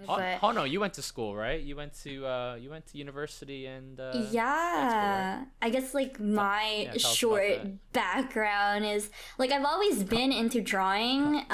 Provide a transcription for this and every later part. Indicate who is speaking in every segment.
Speaker 1: But
Speaker 2: Hono, you went to school, right? You went to university and grad school,
Speaker 1: yeah,
Speaker 2: right?
Speaker 1: I guess like my
Speaker 2: Yeah, tell us about
Speaker 1: short
Speaker 2: that.
Speaker 1: background is like I've always been into drawing.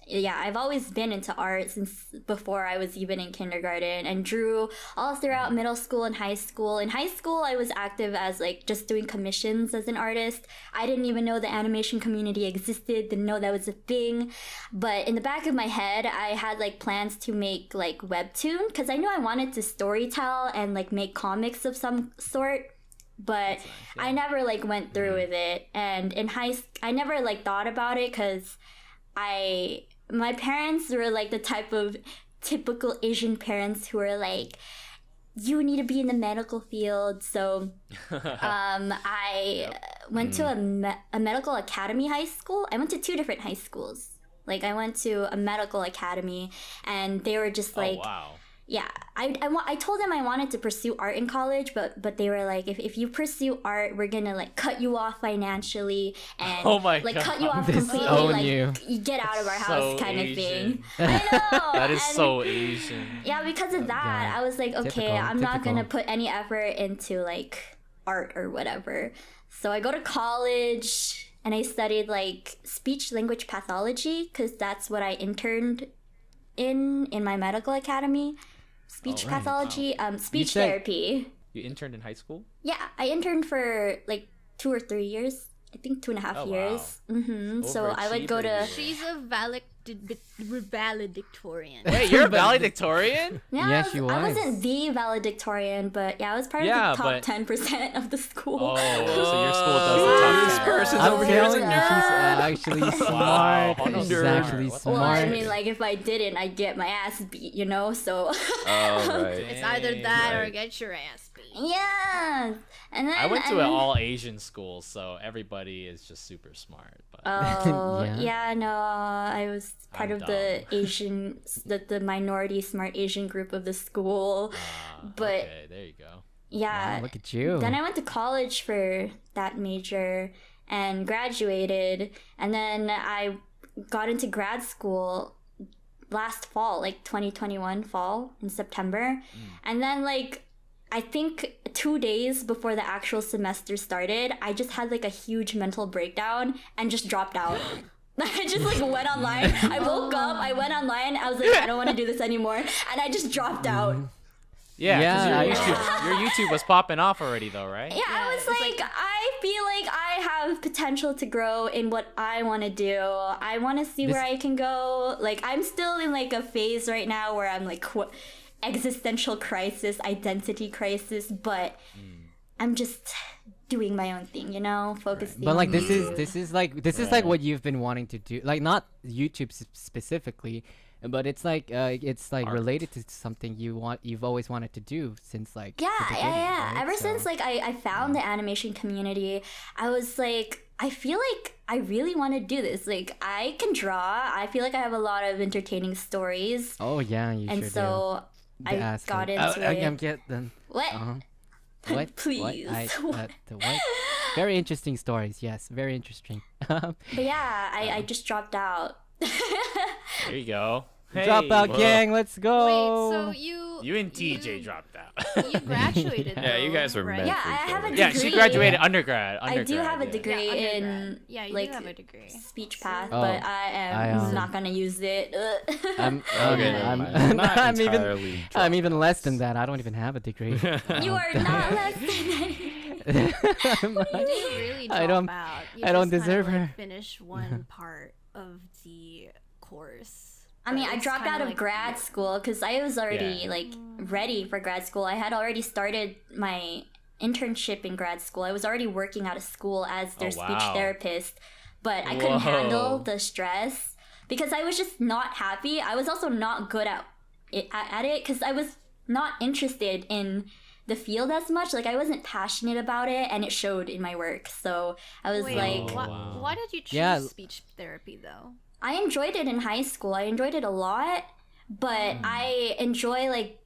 Speaker 1: Yeah, I've always been into art since before I was even in kindergarten and drew all throughout middle school and high school. In high school, I was active as like just doing commissions as an artist. I didn't even know the animation community existed, didn't know that was a thing. But in the back of my head, I had like plans to make like webtoon because I knew I wanted to storytell and like make comics of some sort. But
Speaker 2: That's nice,
Speaker 1: I
Speaker 2: yeah.
Speaker 1: never like went through with it. And in I never like thought about it because my parents were like the type of typical Asian parents who are like, you need to be in the medical field. So I went to a medical academy high school. I went to two different high schools. Like I went to a medical academy and they were just like,
Speaker 2: Oh wow.
Speaker 1: yeah, I told them I wanted to pursue art in college, but they were like, if you pursue art, we're gonna like cut you off financially and
Speaker 2: Oh my
Speaker 1: like
Speaker 2: God.
Speaker 1: cut you off
Speaker 3: This
Speaker 1: completely,
Speaker 3: own
Speaker 1: like
Speaker 3: you.
Speaker 1: get out of our
Speaker 2: So
Speaker 1: house kind of
Speaker 2: Asian.
Speaker 1: thing. I know.
Speaker 2: That is
Speaker 1: and
Speaker 2: so Asian.
Speaker 1: yeah, because of that,
Speaker 3: Yeah.
Speaker 1: I was like, okay,
Speaker 3: Typical,
Speaker 1: I'm not
Speaker 3: typical.
Speaker 1: gonna put any effort into like art or whatever. So I go to college and I studied like speech language pathology because that's what I interned in my medical academy. Speech
Speaker 3: Oh, right.
Speaker 1: pathology, speech
Speaker 3: said-
Speaker 1: therapy.
Speaker 2: You interned in high school?
Speaker 1: Yeah, I interned for like 2 or 3 years. I think 2.5
Speaker 2: Oh,
Speaker 1: years. So I would go to.
Speaker 2: Overachiever.
Speaker 4: She's a valedictorian.
Speaker 2: Wait, you're a valedictorian?
Speaker 1: Yeah,
Speaker 3: Yeah,
Speaker 1: I,
Speaker 3: she
Speaker 1: I
Speaker 3: was.
Speaker 1: wasn't the valedictorian, but yeah, I was part
Speaker 2: Yeah,
Speaker 1: of the
Speaker 2: but-
Speaker 1: top 10% of the school.
Speaker 2: Oh, so your school does the top
Speaker 4: This
Speaker 2: 10.
Speaker 4: person's
Speaker 3: I'm
Speaker 4: over here is a
Speaker 3: telling you, she's actually smart.
Speaker 2: Hono's
Speaker 3: She's
Speaker 2: smart.
Speaker 3: actually
Speaker 2: What the
Speaker 1: Well,
Speaker 3: smart.
Speaker 1: I mean, like if I didn't, I'd get my ass beat, you know. So
Speaker 4: Oh, right. It's either that or
Speaker 2: Right.
Speaker 4: get your ass beat.
Speaker 1: yeah, and then
Speaker 2: I went to
Speaker 1: and
Speaker 2: an
Speaker 1: then-
Speaker 2: all Asian school, so everybody is just super smart. But
Speaker 1: Oh
Speaker 3: Yeah.
Speaker 1: yeah, no, I was part
Speaker 2: I'm
Speaker 1: of the Asian, the minority smart Asian group of the school. but-
Speaker 2: okay, there you go.
Speaker 1: Yeah,
Speaker 3: Wow, look at you.
Speaker 1: then I went to college for that major and graduated, and then I got into grad school last fall, like 2021 fall in September, and then like I think 2 days before the actual semester started, I just had like a huge mental breakdown and just dropped out. I just like went online. I woke up, I went online, I was like, I don't want to do this anymore, and I just dropped out.
Speaker 2: Yeah, because
Speaker 3: Yeah,
Speaker 2: your YouTube was popping off already, though, right?
Speaker 1: Yeah, I was like, I feel like I have potential to grow in what I want to do. I want to see where I can go. Like, I'm still in like a phase right now where I'm like existential crisis, identity crisis, but I'm just doing my own thing, you know, focusing.
Speaker 3: But like
Speaker 1: on
Speaker 3: this
Speaker 1: YouTube.
Speaker 3: is like what you've been wanting to do. Like not YouTube specifically, but it's like
Speaker 2: Art.
Speaker 3: related to something you've always wanted to do since like
Speaker 1: Yeah,
Speaker 3: the beginning,
Speaker 1: yeah.
Speaker 3: right?
Speaker 1: Ever
Speaker 3: So-
Speaker 1: since like I found the animation community, I was like, I feel like I really want to do this. Like I can draw. I feel like I have a lot of entertaining stories,
Speaker 3: Oh yeah, you
Speaker 1: and
Speaker 3: sure
Speaker 1: so
Speaker 3: do.
Speaker 1: I
Speaker 3: The asshole.
Speaker 1: got into
Speaker 3: I
Speaker 1: it.
Speaker 3: can get them.
Speaker 1: What?
Speaker 3: Uh-huh. What?
Speaker 1: Please.
Speaker 3: What? The what? Very interesting stories. Yes, very interesting.
Speaker 1: But yeah, I just dropped out.
Speaker 2: There you go.
Speaker 3: Drop out,
Speaker 2: Hey.
Speaker 3: gang. Let's go.
Speaker 4: Wait, so
Speaker 2: You and TJ dropped out.
Speaker 4: you graduated?
Speaker 3: Yeah,
Speaker 4: though,
Speaker 5: you guys were
Speaker 4: right?
Speaker 5: meant
Speaker 1: Yeah,
Speaker 5: for
Speaker 1: I
Speaker 5: each
Speaker 1: have a
Speaker 5: other.
Speaker 2: Yeah, she
Speaker 1: degree.
Speaker 2: graduated undergrad.
Speaker 1: I do have a
Speaker 2: yeah.
Speaker 1: degree
Speaker 4: Yeah,
Speaker 1: in
Speaker 4: undergrad. Yeah, you
Speaker 1: like
Speaker 4: do have a degree.
Speaker 1: speech path,
Speaker 3: Oh,
Speaker 1: but I am
Speaker 3: I,
Speaker 1: not gonna use it.
Speaker 3: I'm
Speaker 5: Okay, never
Speaker 3: I'm,
Speaker 5: mind. Not
Speaker 3: I'm even
Speaker 5: entirely
Speaker 3: I'm even less than that. I don't even have a degree.
Speaker 1: You are not less than
Speaker 4: You didn't really drop
Speaker 3: I don't-
Speaker 4: out. You
Speaker 3: I don't
Speaker 4: just kinda,
Speaker 3: deserve
Speaker 4: like,
Speaker 3: her.
Speaker 4: Finish one part of the course.
Speaker 1: I mean,
Speaker 4: But
Speaker 1: I
Speaker 4: it's
Speaker 1: dropped
Speaker 4: kinda
Speaker 1: out of
Speaker 4: like
Speaker 1: grad
Speaker 4: weird.
Speaker 1: school because I was already
Speaker 2: Yeah.
Speaker 1: like ready for grad school. I had already started my internship in grad school. I was already working out of school as their
Speaker 2: Oh,
Speaker 1: speech
Speaker 2: wow.
Speaker 1: therapist, but I couldn't handle
Speaker 2: Whoa.
Speaker 1: the stress because I was just not happy. I was also not good at it because I was not interested in the field as much. Like I wasn't passionate about it, and it showed in my work. So I was
Speaker 4: Wait,
Speaker 1: like,
Speaker 2: Oh,
Speaker 4: why,
Speaker 2: wow.
Speaker 4: why did you choose
Speaker 3: Yeah.
Speaker 4: speech therapy though?
Speaker 1: I enjoyed it in high school. I enjoyed it a lot, but I enjoy like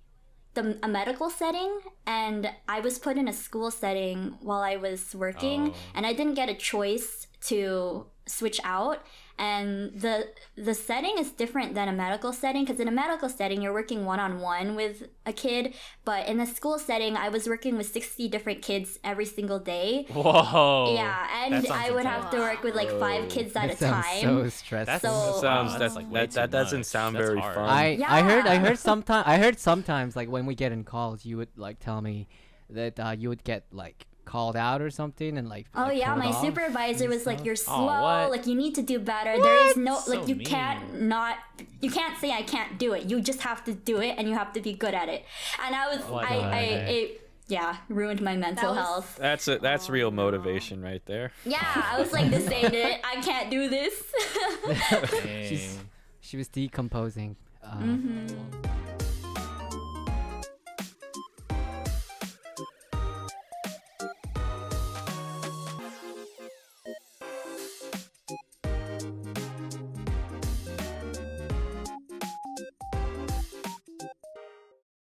Speaker 1: a medical setting, and I was put in a school setting while I was working,
Speaker 2: Oh.
Speaker 1: and I didn't get a choice to switch out. and the setting is different than a medical setting, because in a medical setting you're working one-on-one with a kid, but in a school setting I was working with 60 different kids every single day.
Speaker 2: Whoa.
Speaker 1: Yeah, and I would have to work with like 5 kids at a
Speaker 3: That
Speaker 1: time.
Speaker 3: sounds so stressful.
Speaker 5: That doesn't sound
Speaker 2: That's
Speaker 5: very
Speaker 2: hard.
Speaker 5: fun.
Speaker 3: I heard sometimes like when we get in calls, you would like tell me that you would get like called out or something and like.
Speaker 1: Oh
Speaker 3: like,
Speaker 1: yeah,
Speaker 3: pulled
Speaker 1: my
Speaker 3: off
Speaker 1: supervisor
Speaker 3: and
Speaker 1: was like,
Speaker 3: stuff?
Speaker 1: "You're slow.
Speaker 2: what?
Speaker 1: Like you need to do better. There is no
Speaker 2: So
Speaker 1: like you
Speaker 2: mean.
Speaker 1: you can't say I can't do it. You just have to do it, and you have to be good at it." And I was
Speaker 2: What
Speaker 1: it ruined my mental
Speaker 4: was-
Speaker 1: health.
Speaker 5: That's real motivation right there.
Speaker 1: Yeah, I was like, this ain't it. I can't do this.
Speaker 2: Dang.
Speaker 3: She was decomposing.